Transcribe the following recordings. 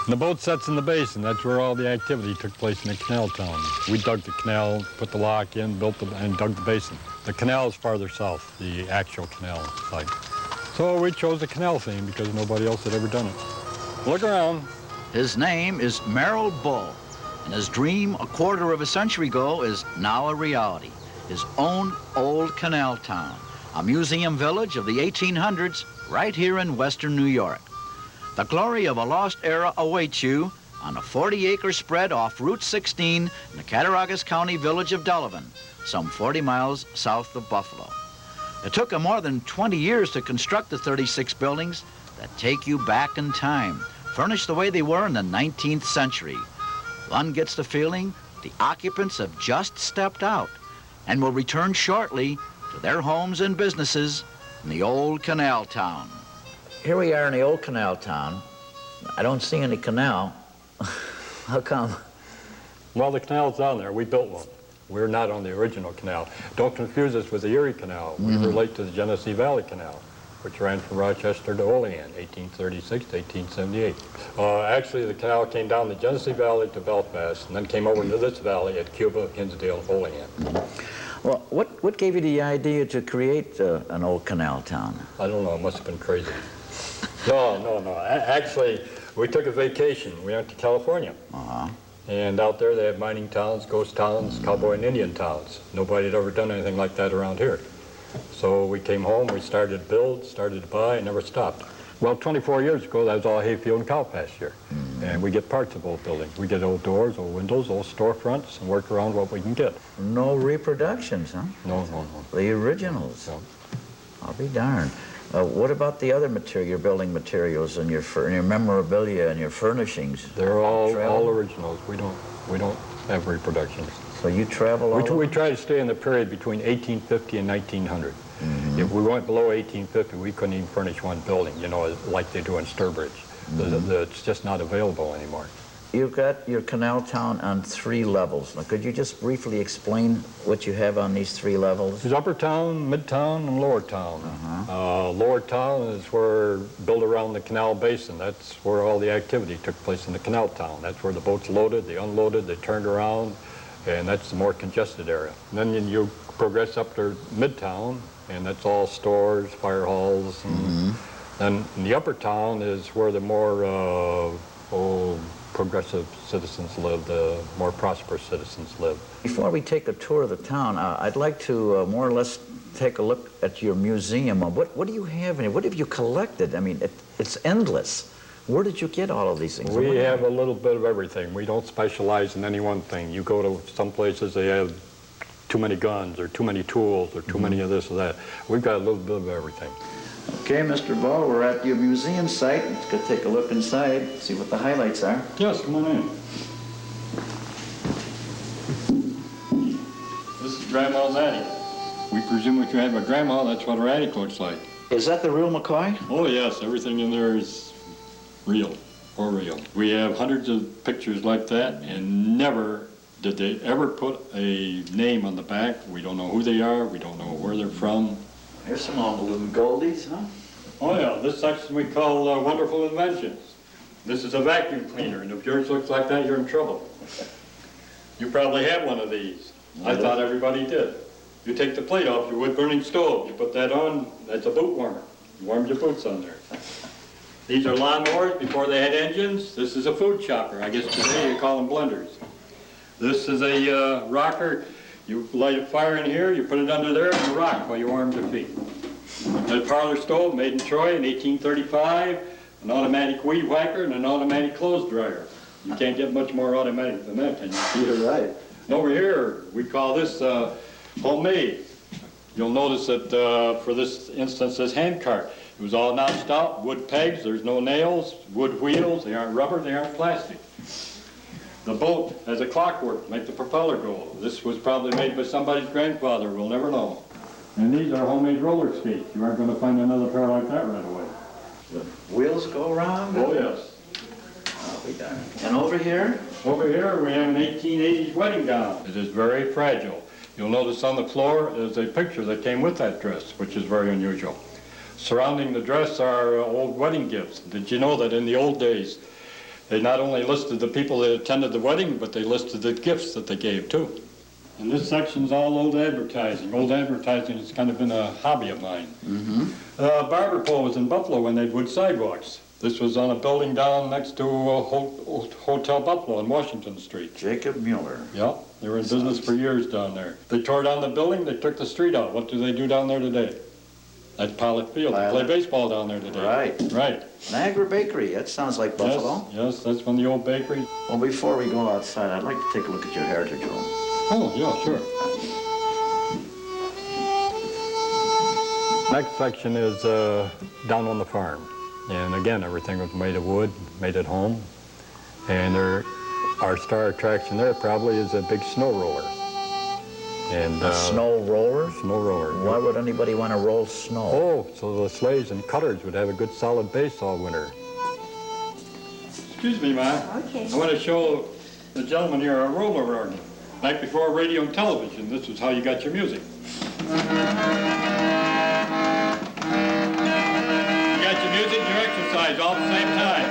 And the boat sets in the basin. That's where all the activity took place in the canal town. We dug the canal, put the lock in, and dug the basin. The canal is farther south, the actual canal site. So we chose the canal theme because nobody else had ever done it. Look around. His name is Merrill Bull, and his dream a quarter of a century ago is now a reality. His own old canal town, a museum village of the 1800s right here in western New York. The glory of a lost era awaits you on a 40-acre spread off Route 16 in the Cattaraugus County village of Delavan, some 40 miles south of Buffalo. It took them more than 20 years to construct the 36 buildings that take you back in time, furnished the way they were in the 19th century. One gets the feeling the occupants have just stepped out and will return shortly to their homes and businesses in the old canal town. Here we are in the old canal town. I don't see any canal. How come? Well, the canal's down there. We built one. We're not on the original canal. Don't confuse us with the Erie Canal. We relate to the Genesee Valley Canal, which ran from Rochester to Olean, 1836 to 1878. Actually, the canal came down the Genesee Valley to Belfast, and then came over into this valley at Cuba, Hinsdale, Olean. Well, what gave you the idea to create an old canal town? I don't know. It must have been crazy. No. Actually, we took a vacation. We went to California. And out there they have mining towns, ghost towns, cowboy and Indian towns. Nobody had ever done anything like that around here. So we came home, we started to build, started to buy, and never stopped. Well, 24 years ago, that was all hayfield and cow pasture. And we get parts of old buildings. We get old doors, old windows, old storefronts, and work around what we can get. No reproductions, huh? No. The originals. No. I'll be darned. What about the other material, your building materials and your memorabilia and your furnishings? They're all originals. We don't have reproductions. So you travel all over? We try to stay in the period between 1850 and 1900. If we went below 1850, we couldn't even furnish one building, you know, like they do in Sturbridge. It's just not available anymore. You've got your canal town on 3 levels. Now, could you just briefly explain what you have on these 3 levels? There's Upper Town, Midtown, and Lower Town. Lower Town is where built around the canal basin. That's where all the activity took place in the canal town. That's where the boats loaded, they unloaded, they turned around, and that's the more congested area. And then you progress up to Midtown, and that's all stores, fire halls. And then in the Upper Town is where the more progressive citizens live, the more prosperous citizens live. Before we take a tour of the town, I'd like to more or less take a look at your museum. What do you have in it? What have you collected? I mean, it's endless. Where did you get all of these things? We have a little bit of everything. We don't specialize in any one thing. You go to some places, they have too many guns or too many tools or too many of this or that. We've got a little bit of everything. Okay, Mr. Ball, we're at your museum site. Let's go take a look inside, see what the highlights are. Yes, come on in. This is Grandma's attic. We presume if you have a grandma, that's what her attic looks like. Is that the real McCoy? Oh, yes. Everything in there is real, for real. We have hundreds of pictures like that, and never did they ever put a name on the back. We don't know who they are. We don't know where they're from. Here's some old little goldies, huh? Oh, yeah. This section we call Wonderful Inventions. This is a vacuum cleaner, and if yours looks like that, you're in trouble. You probably have one of these. I thought everybody did. You take the plate off your wood-burning stove. You put that on, that's a boot warmer. You warm your boots on there. These are lawnmowers before they had engines. This is a food chopper. I guess today you call them blenders. This is a rocker. You light a fire in here, you put it under there, and you rock while you warm your feet. A parlor stove made in Troy in 1835, an automatic weed whacker, and an automatic clothes dryer. You can't get much more automatic than that, can you? You're right. And over here, we call this homemade. You'll notice that for this instance, this hand cart, it was all notched out, wood pegs, there's no nails, wood wheels, they aren't rubber, they aren't plastic. The boat has a clockwork to make the propeller go. This was probably made by somebody's grandfather, we'll never know. And these are homemade roller skates. You aren't going to find another pair like that right away. The wheels go around? Oh, yes. I'll be darned. And over here? Over here we have an 1880s wedding gown. It is very fragile. You'll notice on the floor is a picture that came with that dress, which is very unusual. Surrounding the dress are old wedding gifts. Did you know that in the old days, They not only listed the people that attended the wedding, but they listed the gifts that they gave too. And this section's all old advertising. Old advertising has kind of been a hobby of mine. Barber pole was in Buffalo when they wood sidewalks. This was on a building down next to Hotel Buffalo on Washington Street. Jacob Mueller. Yeah, they were in business for years down there. They tore down the building, they took the street out. What do they do down there today? At Pilot Field. They play baseball down there today. Right. Right. Niagara Bakery, that sounds like Buffalo. Yes, that's one of the old bakeries. Well, before we go outside, I'd like to take a look at your heritage room. Oh, yeah, sure. Next section is down on the farm. And again, everything was made of wood, made at home. And our star attraction there probably is a big snow roller. And Snow roller? Snow roller. Why would anybody want to roll snow? Oh, so the sleighs and cutters would have a good solid base all winter. Excuse me, Ma. Okay. I want to show the gentleman here a roller organ. Back before radio and television, this is how you got your music. You got your music and your exercise all at the same time.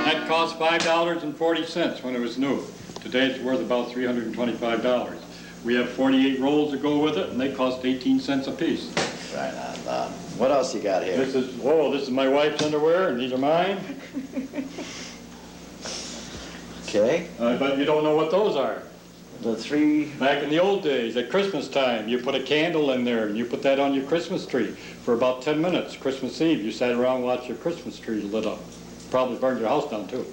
That cost $5.40 when it was new. Today it's worth about $325. We have 48 rolls to go with it, and they cost 18 cents a piece. Right on. What else you got here? This is my wife's underwear, and these are mine. Okay. But you don't know what those are. The three... Back in the old days, at Christmas time, you put a candle in there, and you put that on your Christmas tree for about 10 minutes. Christmas Eve, you sat around and watched your Christmas tree lit up. Probably burned your house down, too.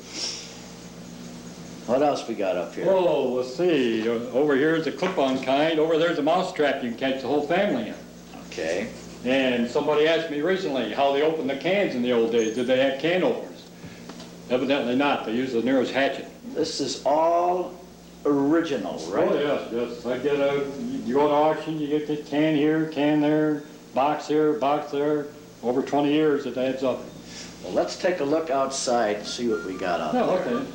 What else we got up here? Oh, let's see. Over here is a clip-on kind. Over there's a mouse trap you can catch the whole family in. Okay. And somebody asked me recently how they opened the cans in the old days. Did they have can openers? Evidently not. They used the nearest hatchet. This is all original, right? Oh, yes, yes. You go to auction, you get the can here, can there, box here, box there. Over 20 years, it adds up. Well, let's take a look outside and see what we got out Oh, there. okay.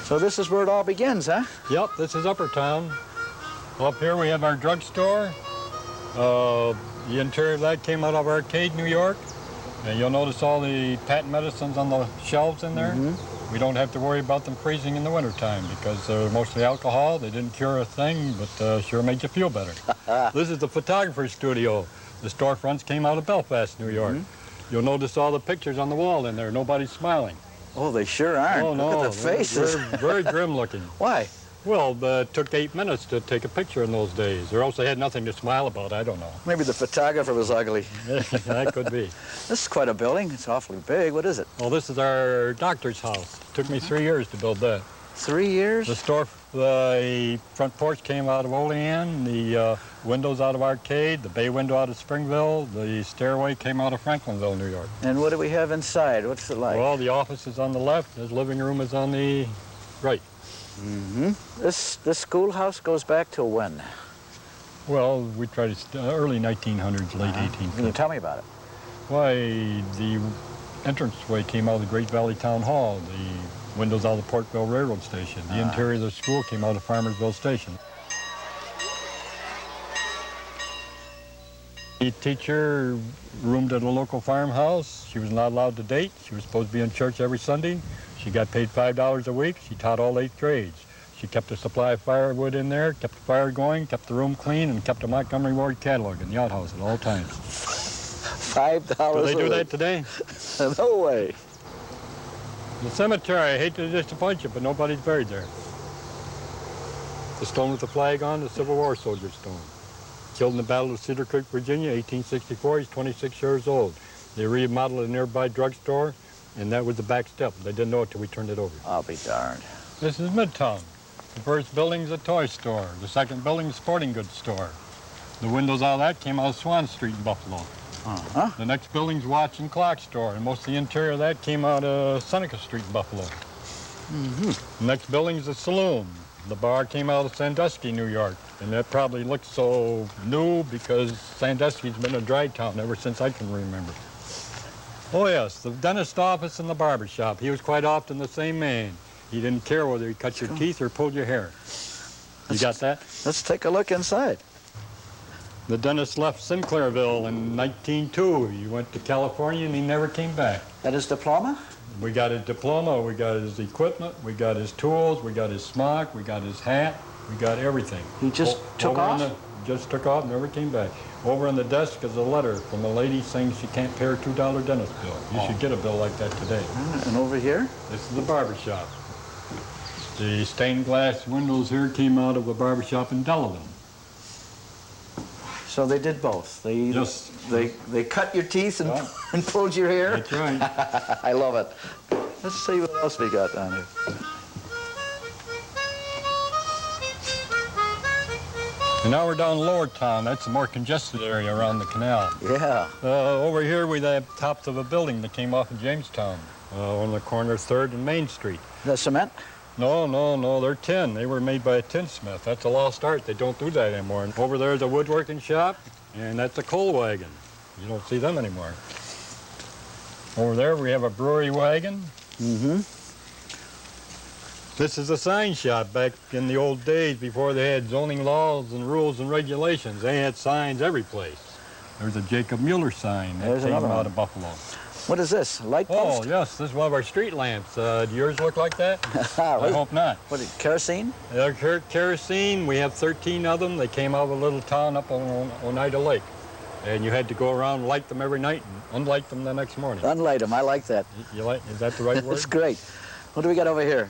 So this is where it all begins, huh? Yep, this is Upper Town. Up here we have our drugstore. The interior of that came out of Arcade, New York. And you'll notice all the patent medicines on the shelves in there. We don't have to worry about them freezing in the wintertime because they're mostly alcohol. They didn't cure a thing, but sure made you feel better. This is the photographer's studio. The storefronts came out of Belfast, New York. You'll notice all the pictures on the wall in there. Nobody's smiling. Oh, they sure aren't. Oh, no. Look at the faces. They're very grim looking. Why? Well, it took 8 minutes to take a picture in those days, or else they had nothing to smile about. I don't know. Maybe the photographer was ugly. That could be. This is quite a building. It's awfully big. What is it? Well, this is our doctor's house. It took me 3 years to build that. 3 years? The front porch came out of Olean, the windows out of Arcade, the bay window out of Springville, the stairway came out of Franklinville, New York. And what do we have inside? What's it like? Well, the office is on the left, the living room is on the right. This schoolhouse goes back to when? Well, we tried to, early 1900s, late 1800s. Can you tell me about it? Why, the entranceway came out of the Great Valley Town Hall, the windows out of the Portville Railroad Station. The interior of the school came out of Farmersville Station. The teacher roomed at a local farmhouse. She was not allowed to date. She was supposed to be in church every Sunday. She got paid $5 a week. She taught all 8 grades. She kept a supply of firewood in there, kept the fire going, kept the room clean, and kept a Montgomery Ward catalog in the outhouse at all times. $5 Do they do that today? No way. The cemetery, I hate to disappoint you, but nobody's buried there. The stone with the flag on, the Civil War soldier stone. Killed in the Battle of Cedar Creek, Virginia, 1864. He's 26 years old. They remodeled a nearby drugstore, and that was the back step. They didn't know it till we turned it over. I'll be darned. This is Midtown. The first building's a toy store. The second building's a sporting goods store. The windows out of that came out of Swan Street in Buffalo. The next building's watch and clock store, and most of the interior of that came out of Seneca Street in Buffalo. The next building's a saloon. The bar came out of Sandusky, New York, and that probably looks so new because Sandusky's been a dry town ever since I can remember. Oh yes, the dentist office and the barber shop. He was quite often the same man. He didn't care whether he cut your teeth or pulled your hair. You got that? Let's take a look inside. The dentist left Sinclairville in 1902. He went to California and he never came back. That is diploma? We got his diploma, we got his equipment, we got his tools, we got his smock, we got his hat, we got everything. He just took off? Just took off, never came back. Over on the desk is a letter from a lady saying she can't pay her $2 dentist bill. You should get a bill like that today. And over here? This is the barber shop. The stained glass windows here came out of a barber shop in Delavan. So they did both. They cut your teeth and, Yeah. and pulled your hair? That's right. I love it. Let's see what else we got down here. And now we're down Lower Town. That's a more congested area around the canal. Yeah. Over here we have tops of a building that came off of Jamestown, on the corner of 3rd and Main Street. The cement? No, they're tin. They were made by a tinsmith. That's a lost art. They don't do that anymore. And over there's a woodworking shop, and that's a coal wagon. You don't see them anymore. Over there we have a brewery wagon. Mm-hmm. This is a sign shop back in the old days before they had zoning laws and rules and regulations. They had signs every place. There's a Jacob Mueller sign that There's came another out one. of Buffalo. What is this? A light post? Oh, yes, this is one of our street lamps. Do yours look like that? I hope not. What, kerosene? They're kerosene. We have 13 of them. They came out of a little town up on Oneida Lake. And you had to go around and light them every night and unlight them the next morning. Unlight them. I like that. You like, is that the right word? That's great. What do we got over here?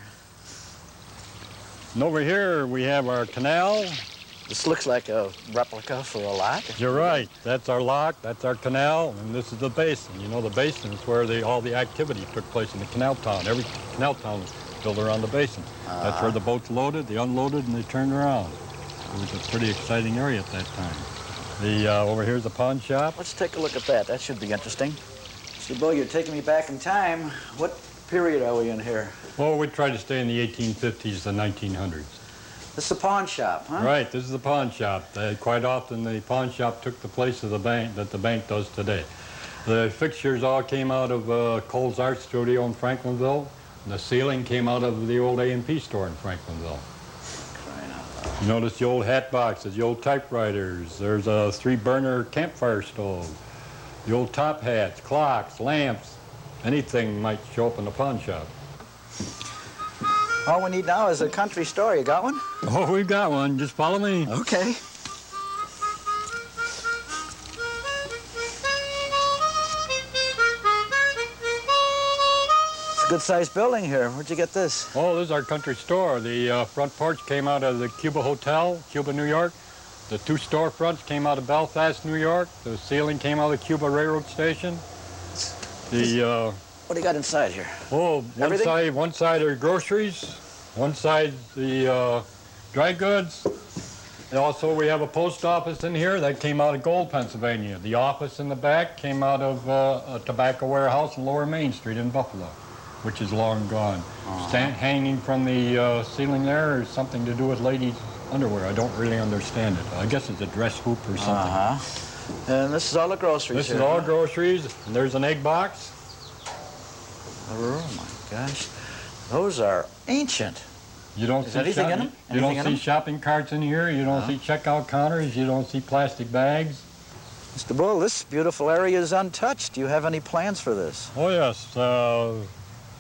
And over here we have our canal. This looks like a replica for a lock. You're right. That's our lock, that's our canal, and this is the basin. You know, the basin is where all the activity took place in the canal town. Every canal town was built around the basin. That's where the boats loaded, they unloaded, and they turned around. It was a pretty exciting area at that time. Over here's the pawn shop. Let's take a look at that. That should be interesting. See, Bill, you're taking me back in time. What period are we in here? Well, we tried to stay in the 1850s to 1900s. This is a pawn shop, huh? Right, this is the pawn shop. Quite often the pawn shop took the place of the bank that the bank does today. The fixtures all came out of Cole's Art Studio in Franklinville. And the ceiling came out of the old A&P store in Franklinville. You notice the old hat boxes, the old typewriters. There's a 3-burner campfire stove. The old top hats, clocks, lamps, anything might show up in the pawn shop. All we need now is a country store. You got one? Oh, we've got one. Just follow me. Okay. It's a good-sized building here. Where'd you get this? Oh, this is our country store. The front porch came out of the Cuba Hotel, Cuba, New York. The 2 storefronts came out of Belfast, New York. The ceiling came out of the Cuba Railroad Station. What do you got inside here? Oh, Everything? one side are groceries, one side the dry goods. And also, we have a post office in here that came out of Gold, Pennsylvania. The office in the back came out of a tobacco warehouse in Lower Main Street in Buffalo, which is long gone. Hanging from the ceiling there is something to do with ladies' underwear. I don't really understand it. I guess it's a dress hoop or something. And this is all the groceries This here. is all groceries, and there's an egg box. Oh, my gosh. Those are ancient. You don't Is see anything in them? You don't Anything in see them? shopping carts in here. You don't see checkout counters. You don't see plastic bags. Mr. Bull, this beautiful area is untouched. Do you have any plans for this? Oh yes.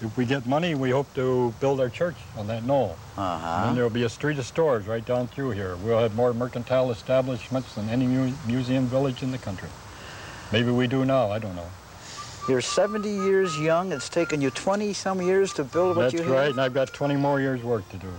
If we get money, we hope to build our church on that knoll. And then there will be a street of stores right down through here. We'll have more mercantile establishments than any museum village in the country. Maybe we do now. I don't know. You're 70 years young. It's taken you 20-some years to build what you have. That's right, and I've got 20 more years' work to do.